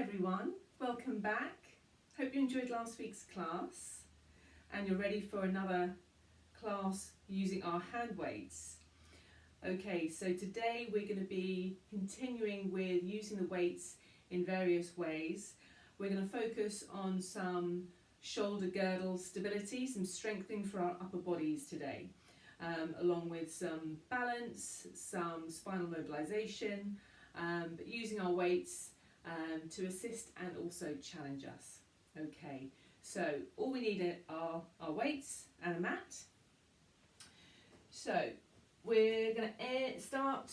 everyone, welcome back. Hope you enjoyed last week's class and you're ready for another class using our hand weights. Okay, so today we're going to be continuing with using the weights in various ways. We're going to focus on some shoulder girdle stability, some strengthening for our upper bodies today, along with some balance, some spinal mobilization, but using our weights to assist and also challenge us. Okay, so all we need are our weights and a mat. So we're going to start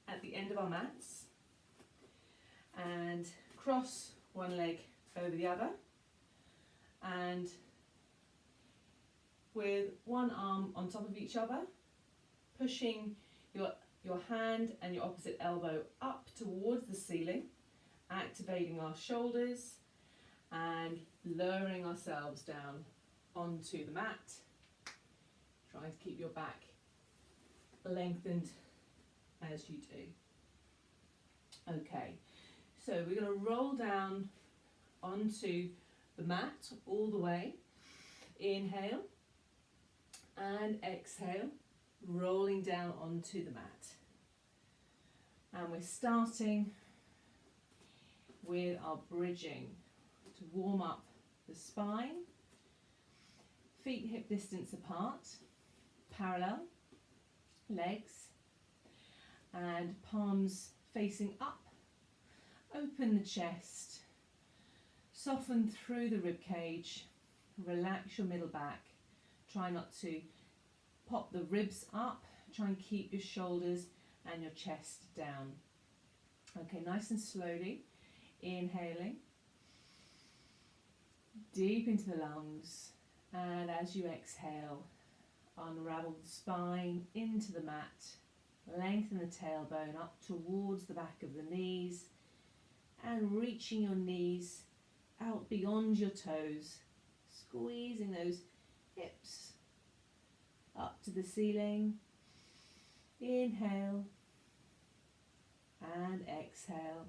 at the end of our mats and cross one leg over the other, and with one arm on top of each other, pushing your hand and your opposite elbow up towards the ceiling, activating our shoulders and lowering ourselves down onto the mat, trying to keep your back lengthened as you do. Okay, so we're going to roll down onto the mat all the way. Inhale and exhale, rolling down onto the mat. And we're starting with our bridging to warm up the spine. Feet hip distance apart, parallel, legs, and palms facing up. Open the chest, soften through the rib cage, relax your middle back. Try not to pop the ribs up, try and keep your shoulders and your chest down. Okay, nice and slowly, inhaling deep into the lungs, and as you exhale, unravel the spine into the mat, lengthen the tailbone up towards the back of the knees, and reaching your knees out beyond your toes, squeezing those hips up to the ceiling. Inhale and exhale.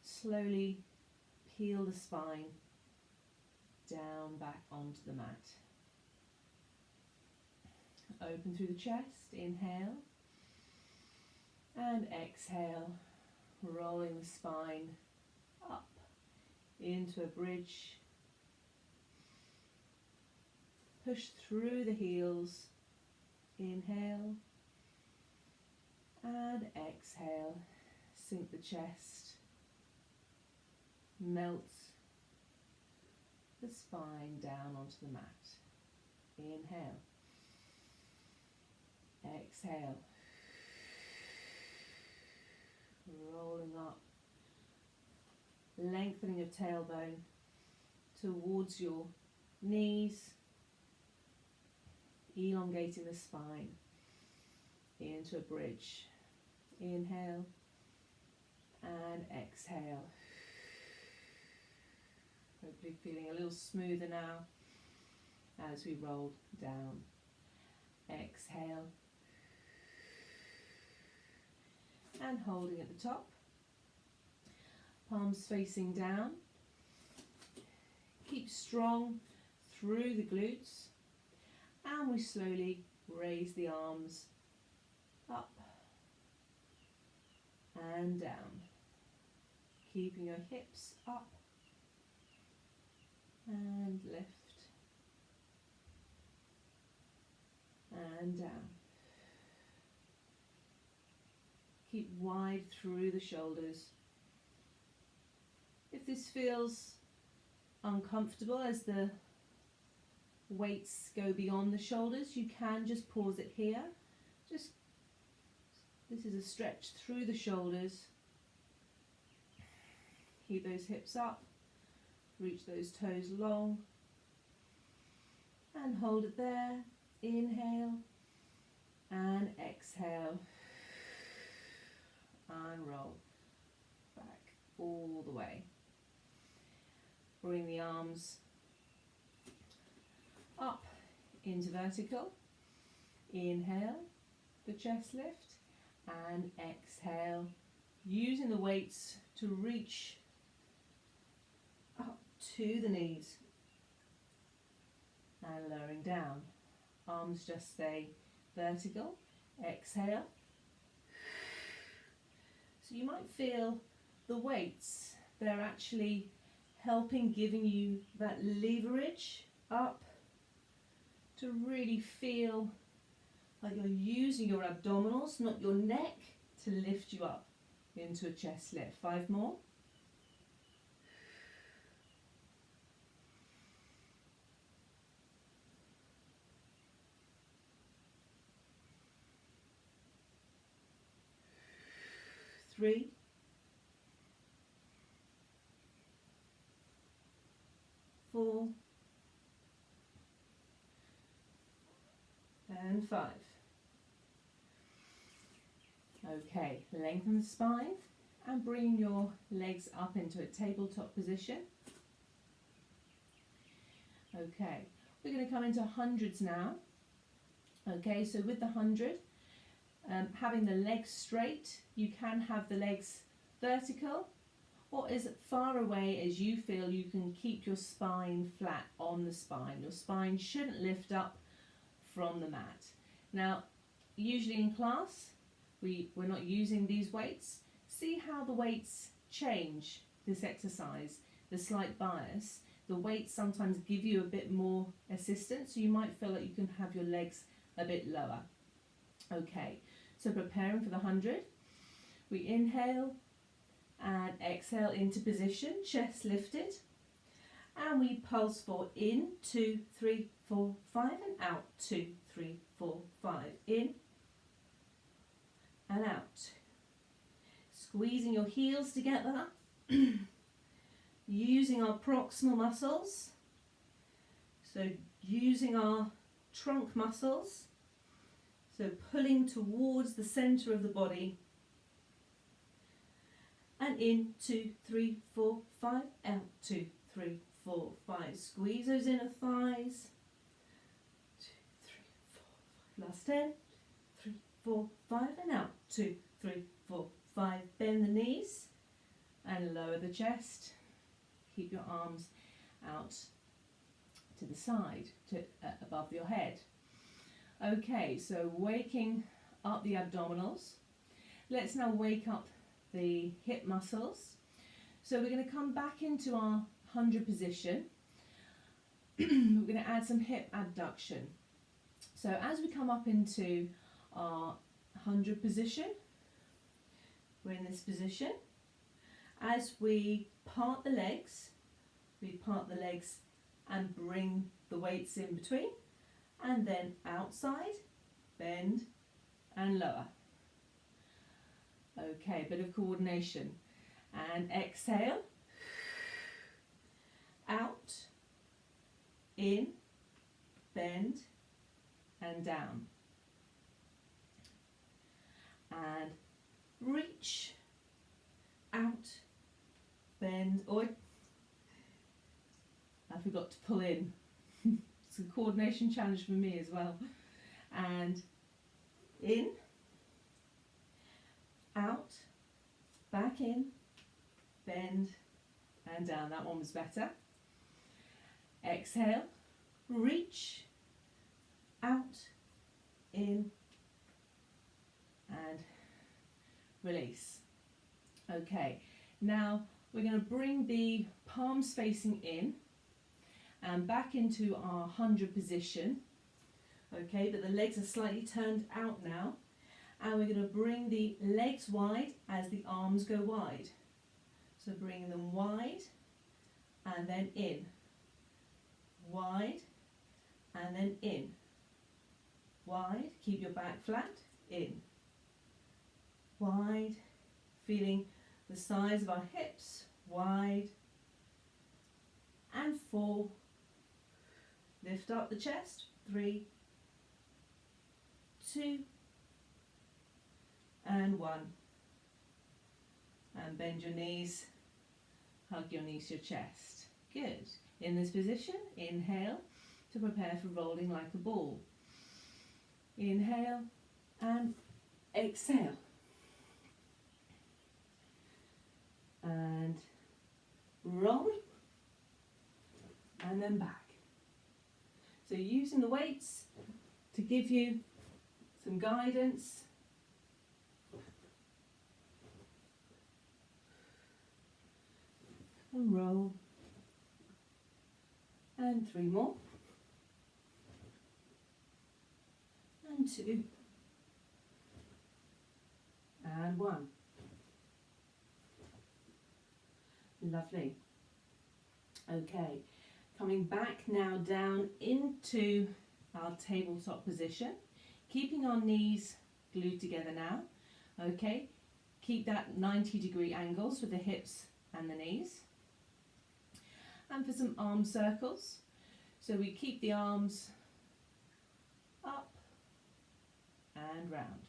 Slowly peel the spine down back onto the mat. Open through the chest, inhale and exhale, rolling the spine up into a bridge. Push through the heels, inhale and exhale, sink the chest, melt the spine down onto the mat. Inhale, exhale, rolling up, lengthening your tailbone towards your knees, elongating the spine into a bridge. Inhale and exhale. Hopefully feeling a little smoother now as we roll down. Exhale and holding at the top, palms facing down. Keep strong through the glutes, and we slowly raise the arms up and down, keeping your hips up and lift and down. Keep wide through the shoulders. If this feels uncomfortable as the weights go beyond the shoulders, you can just pause it here. This is a stretch through the shoulders. Keep those hips up, reach those toes long, and hold it there. Inhale and exhale, and roll back all the way. Bring the arms up into vertical. Inhale, the chest lift, and exhale, using the weights to reach to the knees and lowering down. Arms just stay vertical. Exhale. So you might feel the weights, they're actually helping, giving you that leverage up to really feel like you're using your abdominals, not your neck, to lift you up into a chest lift. 5 more. Three. 4. And 5. Okay, lengthen the spine and bring your legs up into a tabletop position. Okay, we're going to come into hundreds now. Okay, so with the 100, having the legs straight, you can have the legs vertical or as far away as you feel you can keep your spine flat on the spine. Your spine shouldn't lift up from the mat. Now, usually in class, we're not using these weights. See how the weights change this exercise, the slight bias. The weights sometimes give you a bit more assistance, so you might feel like you can have your legs a bit lower. Okay, so preparing for the 100, we inhale and exhale into position, chest lifted, and we pulse for in, 2, 3, 4, 5, and out, 2, 3, 4, 5, in and out. Squeezing your heels together, using our proximal muscles, so using our trunk muscles, so pulling towards the center of the body, and in, 2, 3, 4, 5, out, 2, 3, 4, 5. Squeeze those inner thighs, 2, 3, 4, 5, last 10, 3, 4, 5, and out, 2, 3, 4, 5. Bend the knees and lower the chest. Keep your arms out to the side, above your head. Okay, so waking up the abdominals. Let's now wake up the hip muscles. So we're going to come back into our 100 position. We're going to add some hip abduction. So as we come up into our 100 position, we're in this position. As we part the legs and bring the weights in between, and then outside, bend and lower. Okay, bit of coordination. And exhale, out, in, bend and down. And reach, out, bend, I forgot to pull in. It's a coordination challenge for me as well. And in, out, back in, bend and down. That one was better. Exhale, reach, out, in and release. Okay, now we're going to bring the palms facing in and back into our 100 position. Okay, but the legs are slightly turned out now, and we're going to bring the legs wide as the arms go wide. So bringing them wide and then in, wide and then in, wide, keep your back flat, in, wide, feeling the size of our hips, wide, and 4, lift up the chest, 3, 2, and 1, and bend your knees, hug your knees to your chest. Good. In this position, inhale to prepare for rolling like a ball. Inhale and exhale. And roll then back. So using the weights to give you some guidance. And roll. And 3 more. And 2. And 1. Lovely. Okay, coming back now down into our tabletop position, keeping our knees glued together now. Okay, keep that 90-degree angles with the hips and the knees. And for some arm circles, so we keep the arms up and round.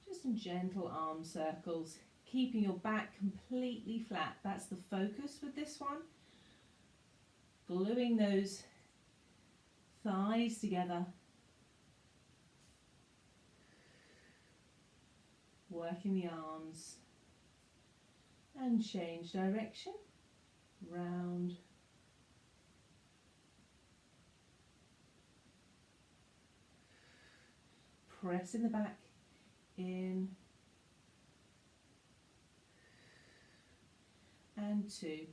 Just some gentle arm circles, keeping your back completely flat. That's the focus with this one. Gluing those thighs together. Working the arms. And change direction. Round. Pressing the back in. And 2.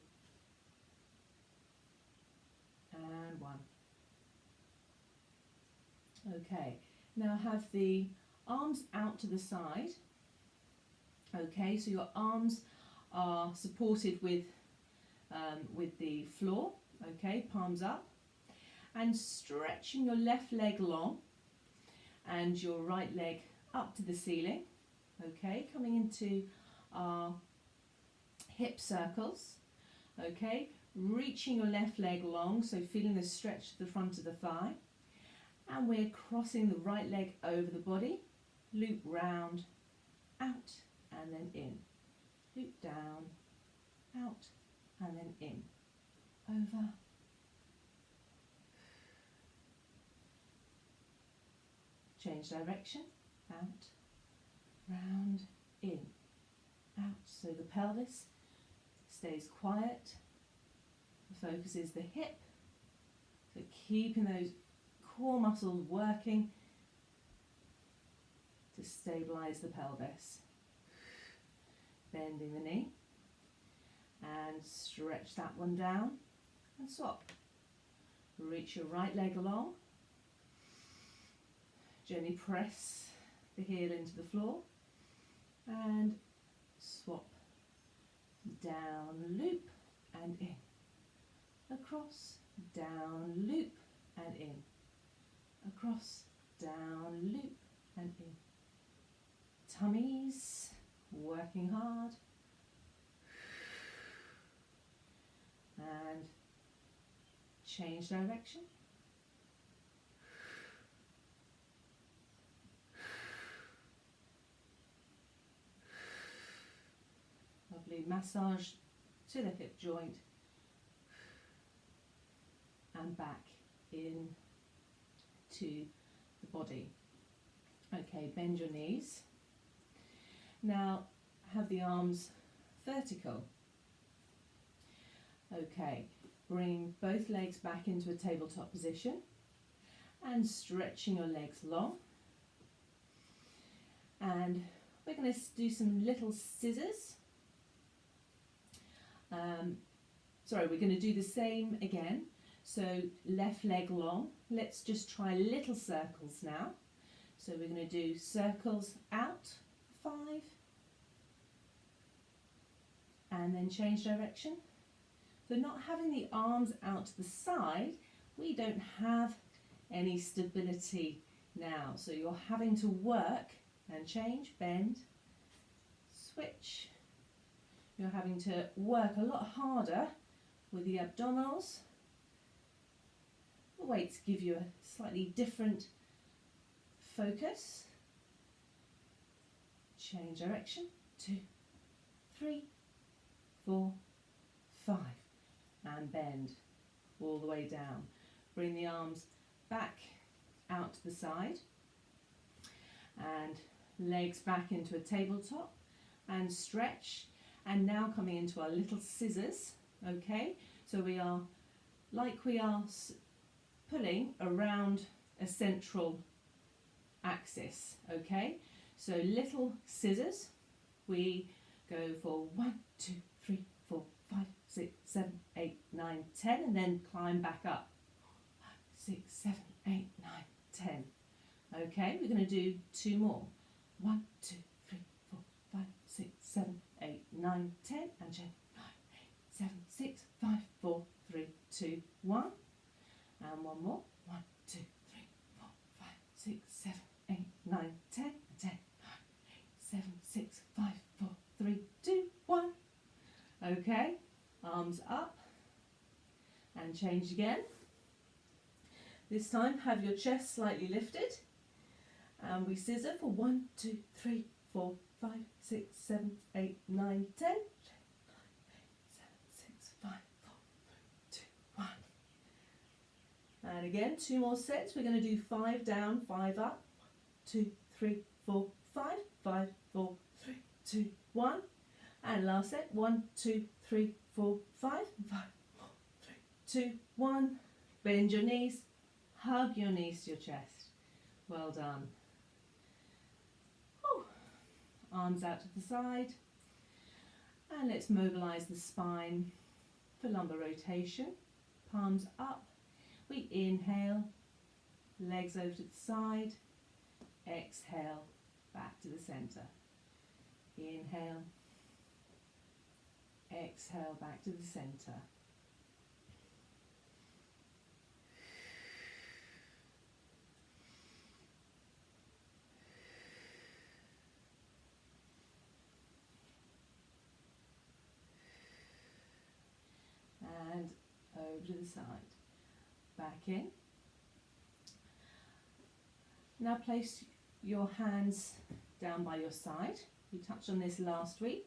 And 1. Okay, now have the arms out to the side. Okay, so your arms are supported with the floor. Okay, palms up. And stretching your left leg long and your right leg up to the ceiling. Okay, coming into our hip circles. Okay, reaching your left leg long, so feeling the stretch to the front of the thigh. And we're crossing the right leg over the body, loop round, out, and then in. Loop down, out, and then in. Over. Change direction, out, round, in, out. So the pelvis stays quiet. The focus is the hip. So keeping those core muscles working to stabilize the pelvis. Bending the knee and stretch that one down and swap. Reach your right leg along. Gently press the heel into the floor and swap. Down, loop and in. Across, down, loop and in. Across, down, loop and in. Tummies working hard. And change direction. Lovely massage to the hip joint and back in to the body. Okay, bend your knees. Now have the arms vertical. Okay, bring both legs back into a tabletop position and stretching your legs long. And we're going to do some little scissors. We're going to do the same again. So left leg long. Let's just try little circles now. So we're going to do circles out, 5, and then change direction. So not having the arms out to the side, we don't have any stability now. So you're having to work and change, bend, switch. You're having to work a lot harder with the abdominals. The weights give you a slightly different focus. Change direction, 2, 3, 4, 5. And bend all the way down. Bring the arms back out to the side and legs back into a tabletop and stretch. And now coming into our little scissors. Okay, so we are like we are pulling around a central axis, okay? So little scissors, we go for 1, 2, 3, 4, 5, 6, 7, 8, 9, 10, and then climb back up. 6, 7, 8, 9, 10. Okay, we're going to do 2 more. 1, 2, 3, 4, 5, 6, 7, 8, 9, 10, and 10, 9, 8, 7, 6, 5, 4, 3, 2, 1. And one more. 1, 2, 3, 4, 5, 6, 7, 8, 9, 10, and 10, 9, 8, 7, 6, 5, 4, 3, 2, 1. Okay, arms up and change again. This time have your chest slightly lifted, and we scissor for 1, 2, 3, 4, 5, 6, 7, 8, 9, 10, 9, 8, 7, 6, 5, 4, 3, 2, 1. And again, 2 more sets. We're going to do 5 down, 5 up. 2, 3, 4, 5, 5, 4, 3, 2, 1. And last set. 1, 2, 3, 4, 5, 5, 4, 3, 2, 1. Bend your knees. Hug your knees to your chest. Well done. Whew. Arms out to the side. And let's mobilise the spine for lumbar rotation. Palms up. We inhale, legs over to the side. Exhale, back to the centre. Inhale. Exhale, back to the centre. And over to the side. Back in. Now place your hands down by your side. We touched on this last week.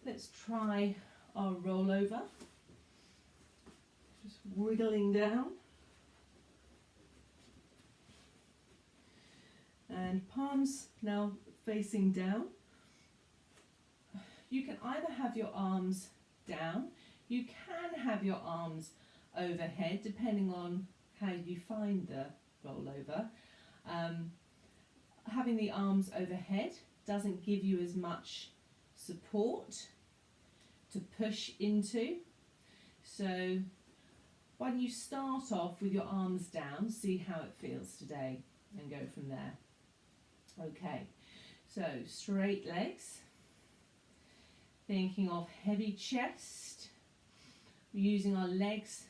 Let's try our rollover. Just wiggling down. And palms now facing down. You can either have your arms down, you can have your arms overhead, depending on how you find the rollover. Having the arms overhead doesn't give you as much support to push into. So why don't you start off with your arms down, see how it feels today, and go from there. Okay, so straight legs, thinking of heavy chest. We're using our legs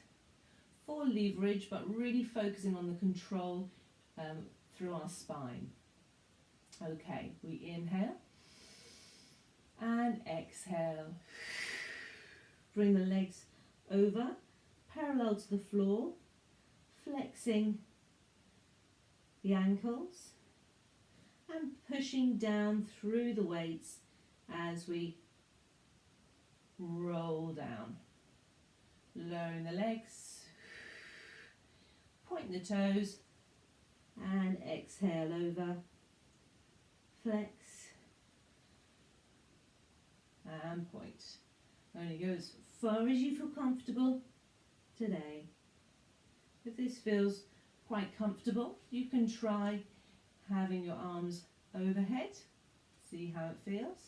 for leverage, but really focusing on the control through our spine. Okay, we inhale and exhale. Bring the legs over, parallel to the floor, flexing the ankles and pushing down through the weights as we roll down. Lowering the legs, point the toes and exhale over, flex and point. Only go as far as you feel comfortable today. If this feels quite comfortable, you can try having your arms overhead, see how it feels.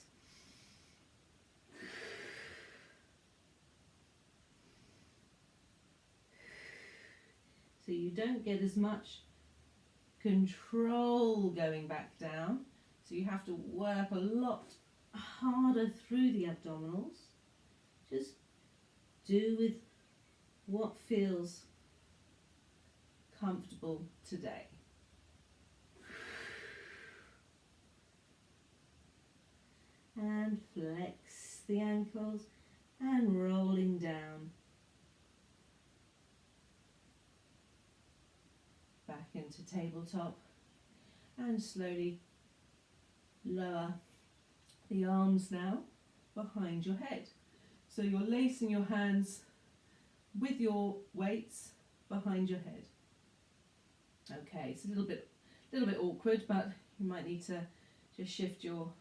So you don't get as much control going back down. So you have to work a lot harder through the abdominals. Just do with what feels comfortable today. And flex the ankles and rolling down. Back into tabletop and slowly lower the arms now behind your head. So you're lacing your hands with your weights behind your head. Okay, it's a little bit awkward, but you might need to just shift your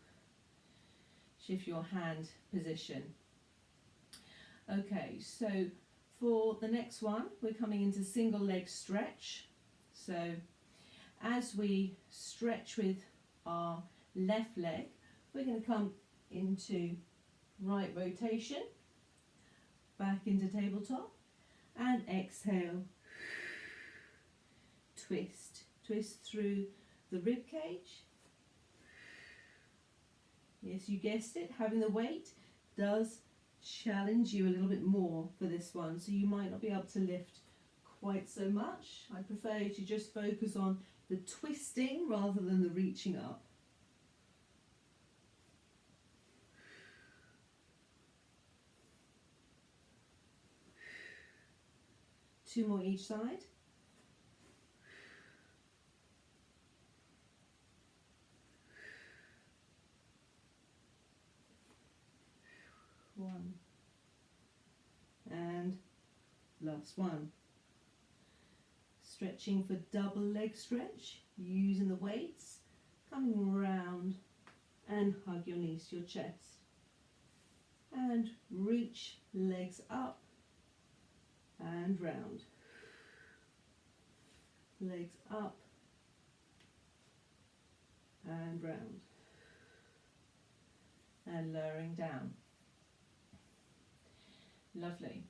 hand position. Okay, so For the next one, we're coming into single leg stretch. So as we stretch with our left leg, we're going to come into right rotation, back into tabletop, and exhale, twist. Twist through the rib cage. Yes, you guessed it, having the weight does challenge you a little bit more for this one, so you might not be able to lift quite so much. I prefer you to just focus on the twisting rather than the reaching up. Two more each side. One. And last one. Stretching for double leg stretch, using the weights, coming round and hug your knees to your chest. And reach legs up and round. Legs up and round. And lowering down. Lovely.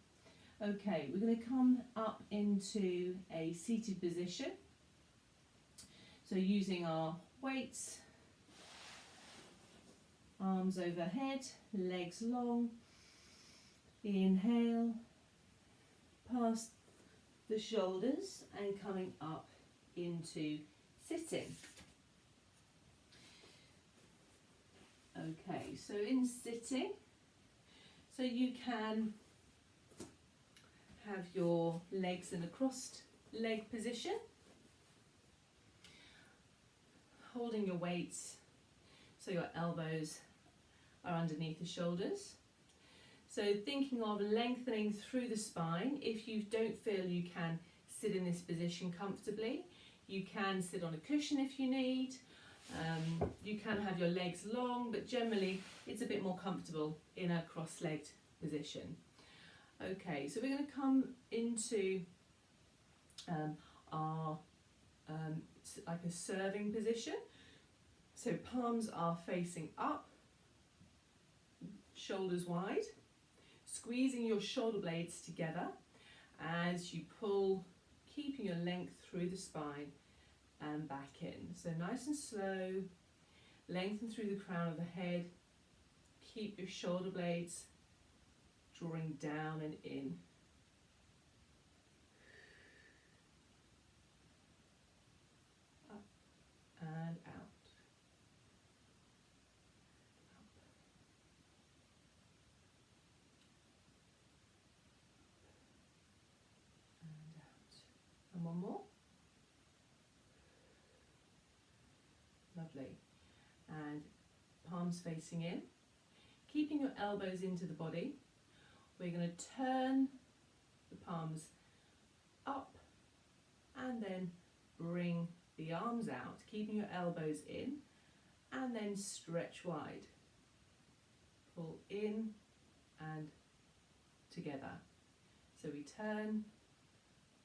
Okay, we're going to come up into a seated position. So using our weights, arms overhead, legs long. Inhale, past the shoulders and coming up into sitting. Okay, so in sitting, so you can have your legs in a crossed leg position, holding your weights so your elbows are underneath the shoulders. So thinking of lengthening through the spine. If you don't feel you can sit in this position comfortably, you can sit on a cushion if you need. You can have your legs long, but generally it's a bit more comfortable in a cross-legged position. Okay, so we're going to come into our like a serving position. So palms are facing up, shoulders wide, squeezing your shoulder blades together as you pull, keeping your length through the spine and back in. So nice and slow, lengthen through the crown of the head, keep your shoulder blades drawing down and in. Up and out. Up and out. And one more. Lovely. And palms facing in. Keeping your elbows into the body. We're going to turn the palms up and then bring the arms out, keeping your elbows in, and then stretch wide. Pull in and together. So we turn,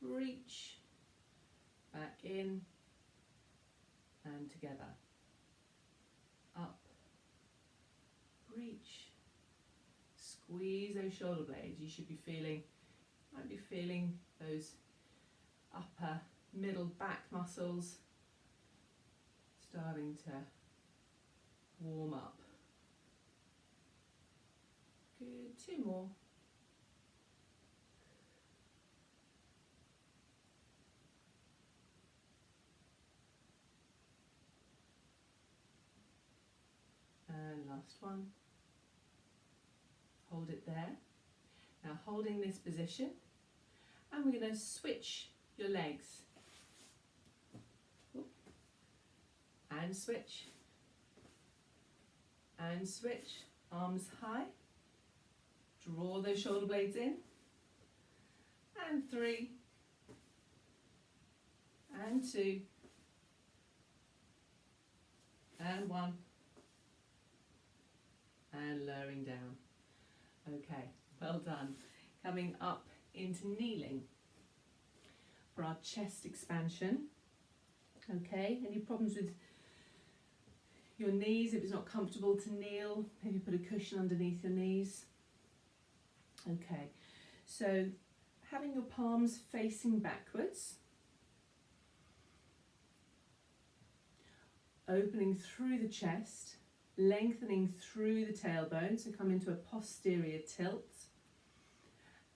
reach, back in and together. Up, reach, squeeze those shoulder blades. You should be feeling, might be feeling those upper, middle, back muscles starting to warm up. Good, two more. And last one. Hold it there. Now holding this position, and we're going to switch your legs. And switch. And switch. Arms high. Draw those shoulder blades in. And 3. And 2. And 1. And lowering down. Okay, well done. Coming up into kneeling for our chest expansion. Okay, any problems with your knees? If it's not comfortable to kneel, maybe put a cushion underneath your knees. Okay, so having your palms facing backwards, opening through the chest, lengthening through the tailbone, so come into a posterior tilt.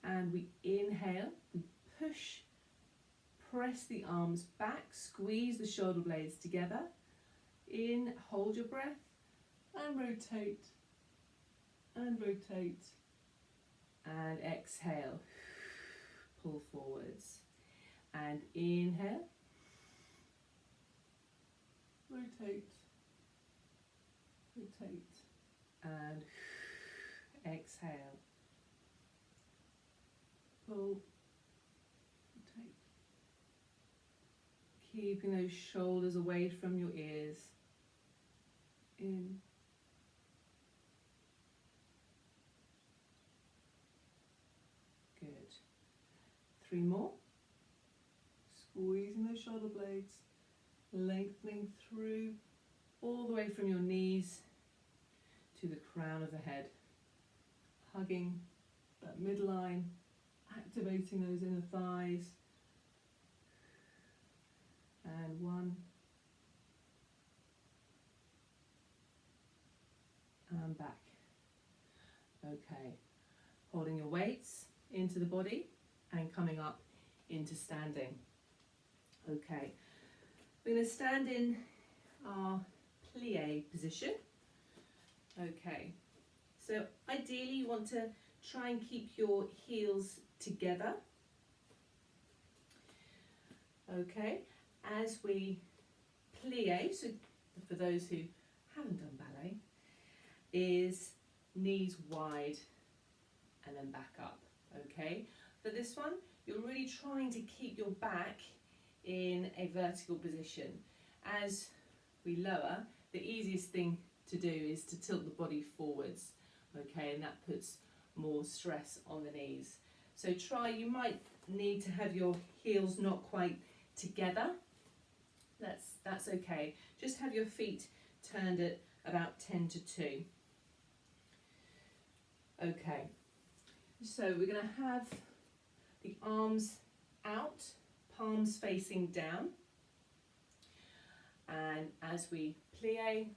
And we inhale, we push, press the arms back, squeeze the shoulder blades together. In, hold your breath, and rotate, and rotate. And exhale, pull forwards. And inhale, rotate, rotate, and exhale, pull, rotate. Keeping those shoulders away from your ears. In, good. 3 more. Squeezing those shoulder blades, lengthening through all the way from your knees to the crown of the head, hugging that midline, activating those inner thighs. And 1, and back. Okay, holding your weights into the body and coming up into standing. Okay, we're going to stand in our plie position. Okay, so ideally you want to try and keep your heels together. Okay, as we plie, so for those who haven't done ballet, is knees wide and then back up. Okay, for this one you're really trying to keep your back in a vertical position. As we lower, the easiest thing to do is to tilt the body forwards, okay, and that puts more stress on the knees. So try, you might need to have your heels not quite together. That's okay. Just have your feet turned at about 10 to 2. Okay, so we're going to have the arms out, palms facing down, and as we plie,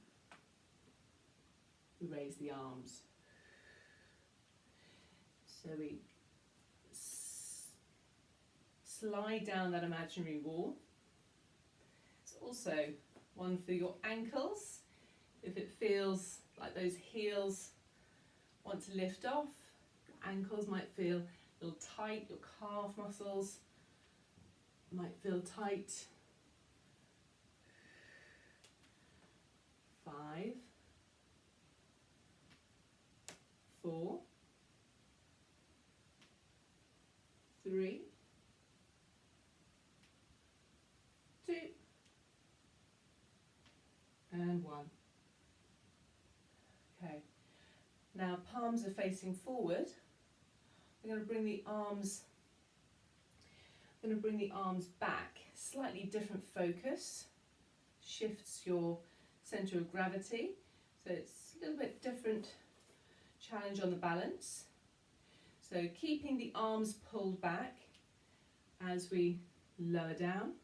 we raise the arms. So we slide down that imaginary wall. It's also one for your ankles. If it feels like those heels want to lift off, your ankles might feel a little tight, your calf muscles might feel tight. 5, 4, 3, 2, and 1. Okay, now palms are facing forward. We're going to bring the arms back, slightly different focus, shifts your centre of gravity, so it's a little bit different challenge on the balance. So keeping the arms pulled back as we lower down.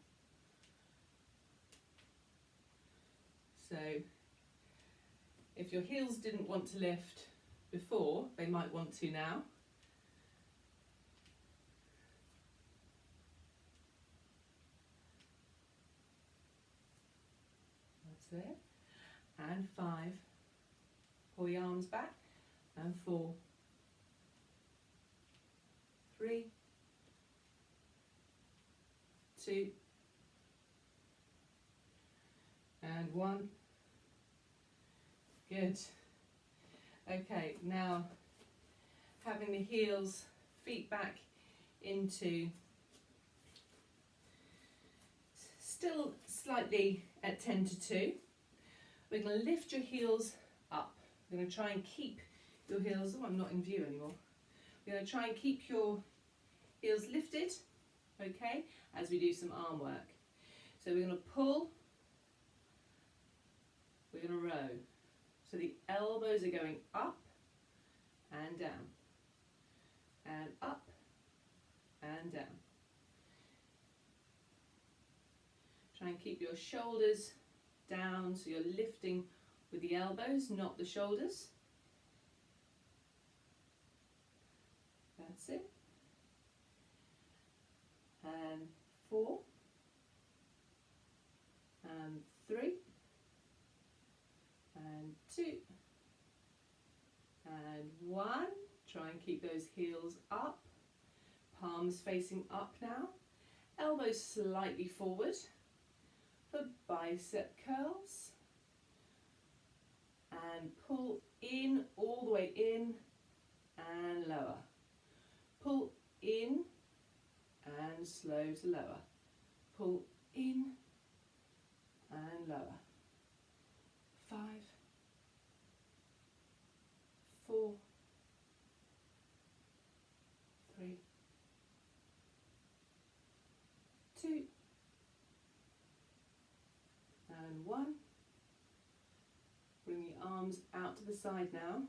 So if your heels didn't want to lift before, they might want to now. That's it. And 5, pull the arms back, and 4, 3, 2, and 1. Good. Okay, now having the heels, feet back into, still slightly at 10 to 2. We're going to lift your heels up. We're going to try and keep your heels, oh, I'm not in view anymore. We're going to try and keep your heels lifted, okay, as we do some arm work. So we're going to pull, we're going to row. So the elbows are going up and down, and up and down. Try and keep your shoulders down so you're lifting with the elbows, not the shoulders. That's it. And 4 and 3 and 2 and 1. Try and keep those heels up, palms facing up now, elbows slightly forward for bicep curls, and pull in, all the way in and lower. Pull in and slow to lower. Pull in and lower. 5, 4, 3, 2, and 1. Bring the arms out to the side now.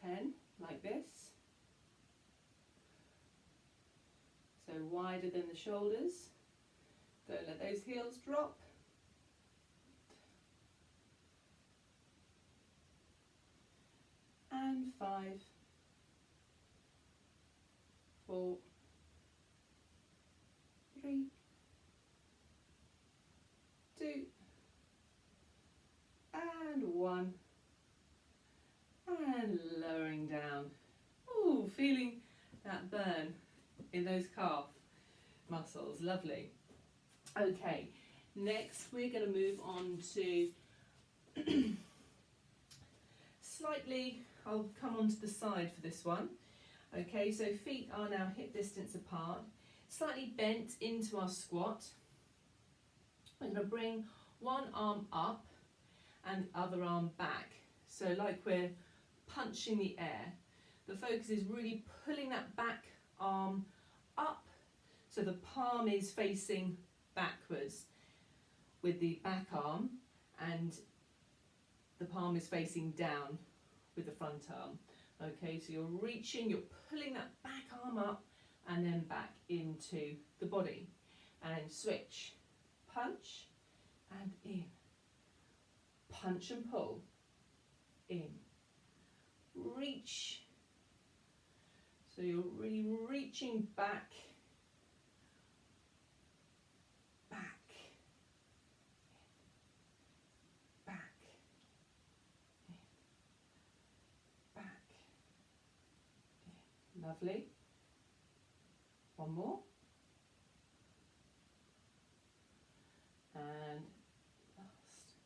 10, like this. So wider than the shoulders. Don't let those heels drop. And 5, 4, 3, 2, and 1. And lowering down. Ooh, feeling that burn in those calf muscles. Lovely. Okay, next we're going to move on to slightly, I'll come onto the side for this one. Okay, so feet are now hip distance apart, slightly bent into our squat. We're going to bring one arm up and the other arm back. So like we're punching the air. The focus is really pulling that back arm up so the palm is facing backwards with the back arm, and the palm is facing down with the front arm. Okay, so you're reaching, you're pulling that back arm up and then back into the body. And switch. Punch and in. Punch and pull. In. Reach. So you're really reaching back. Back. Back. Back. Lovely. One more. And last.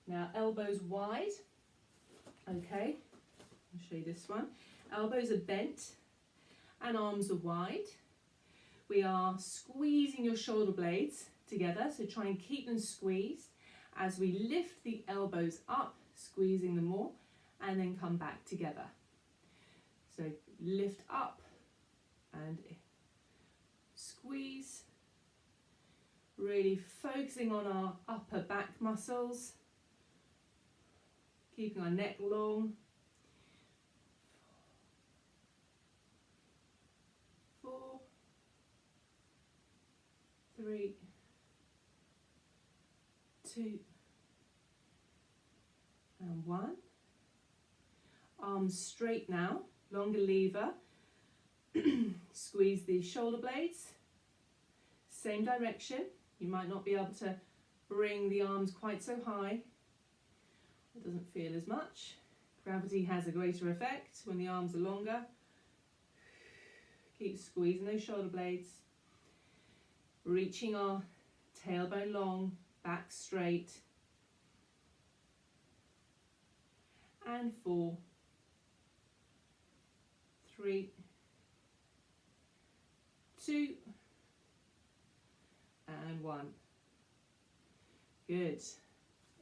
Now elbows wide. Okay, I'll show you this one. Elbows are bent and arms are wide. We are squeezing your shoulder blades together, so try and keep them squeezed as we lift the elbows up, squeezing them more, and then come back together. So lift up and squeeze, really focusing on our upper back muscles, keeping our neck long. 4, 3, 2, and 1. Arms straight now, longer lever. Squeeze the shoulder blades, same direction. You might not be able to bring the arms quite so high. It doesn't feel as much. Gravity has a greater effect when the arms are longer. Keep squeezing those shoulder blades. Reaching our tailbone long, back straight. And 4, 3, 2, and 1. Good.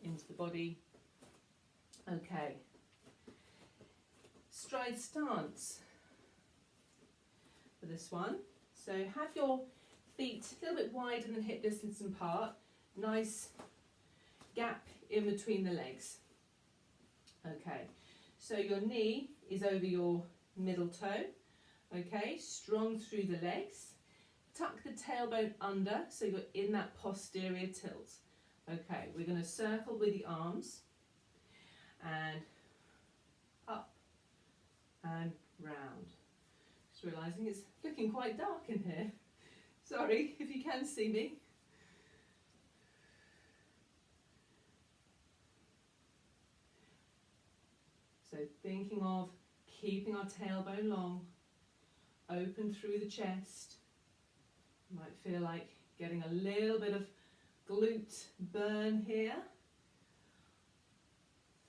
Into the body. Okay. Stride stance. The for this one. So have your feet a little bit wider than hip distance apart, nice gap in between the legs. Okay, so your knee is over your middle toe, okay, strong through the legs. Tuck the tailbone under so you're in that posterior tilt. Okay, we're going to circle with the arms and up and round. Just realising it's looking quite dark in here. Sorry if you can see me. So thinking of keeping our tailbone long, open through the chest. You might feel like getting a little bit of glute burn here.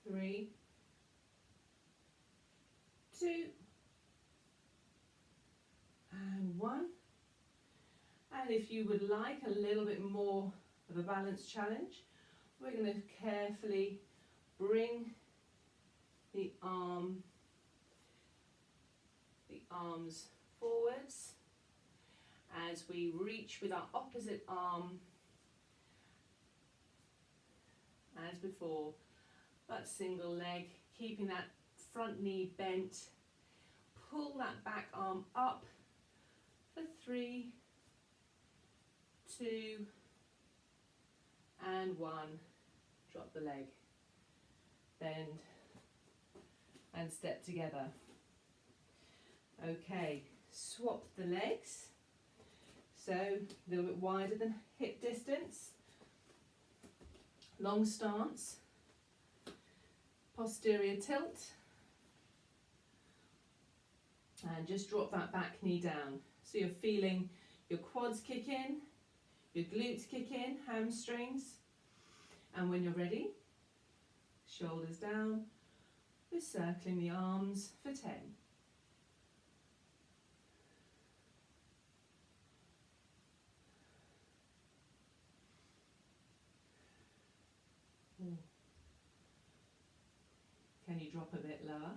3, 2, and 1. And if you would like a little bit more of a balance challenge, we're going to carefully bring the arms forwards as we reach with our opposite arm as before, that single leg, keeping that front knee bent. Pull that back arm up for 3, 2, and 1. Drop the leg, bend, and step together. Okay, swap the legs. So a little bit wider than hip distance. Long stance. Posterior tilt. And just drop that back knee down. So you're feeling your quads kick in, your glutes kick in, hamstrings. And when you're ready, shoulders down, we're circling the arms for 10. Can you drop a bit lower?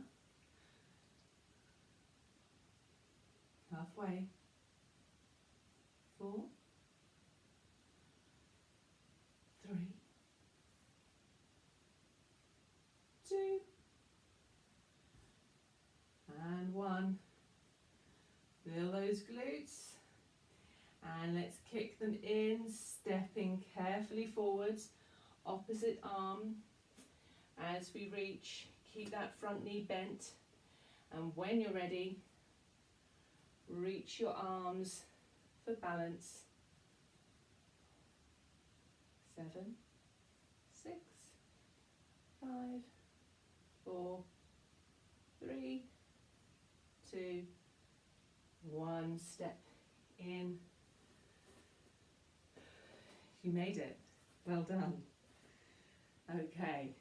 Halfway. 4, 3, 2, and 1. Feel those glutes. And let's kick them in, stepping carefully forwards. Opposite arm as we reach. Keep that front knee bent. And when you're ready, reach your arms for balance. 7, 6, 5, 4, 3, 2, 1. Step in. You made it. Well done. Okay.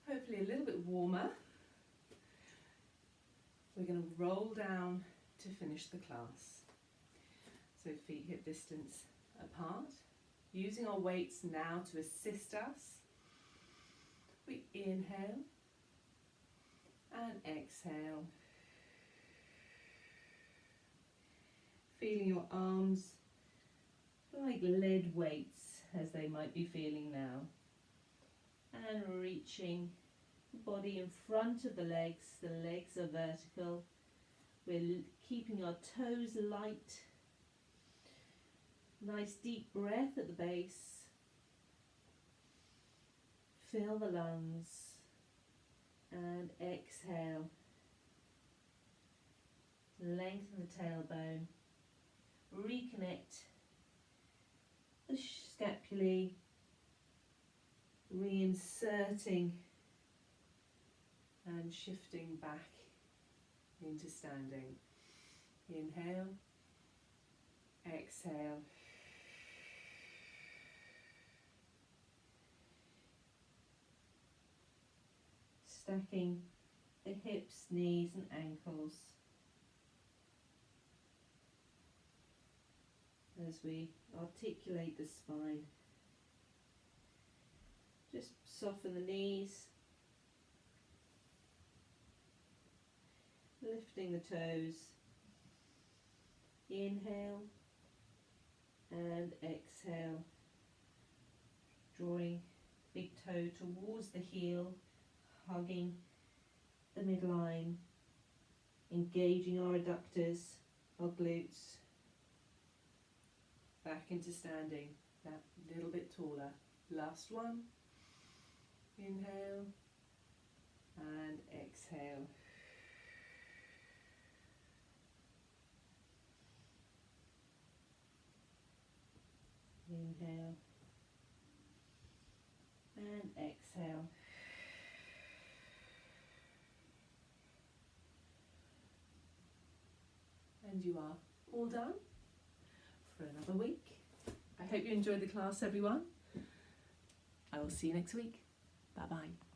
Hopefully a little bit warmer. We're going to roll down to finish the class. So feet hip distance apart. Using our weights now to assist us. We inhale and exhale. Feeling your arms like lead weights as they might be feeling now. And reaching the body in front of the legs are vertical. We're keeping our toes light. Nice deep breath at the base. Fill the lungs and exhale. Lengthen the tailbone. Reconnect the scapulae, reinserting and shifting back into standing. Inhale, exhale. Stacking the hips, knees and ankles as we articulate the spine. Just soften the knees, lifting the toes, Inhale and exhale, drawing big toe towards the heel, hugging the midline, engaging our adductors, our glutes, back into standing, that little bit taller. Last one. Inhale and exhale. Inhale and exhale. And you are all done for another week. I hope you enjoyed the class, everyone. I will see you next week. Bye bye.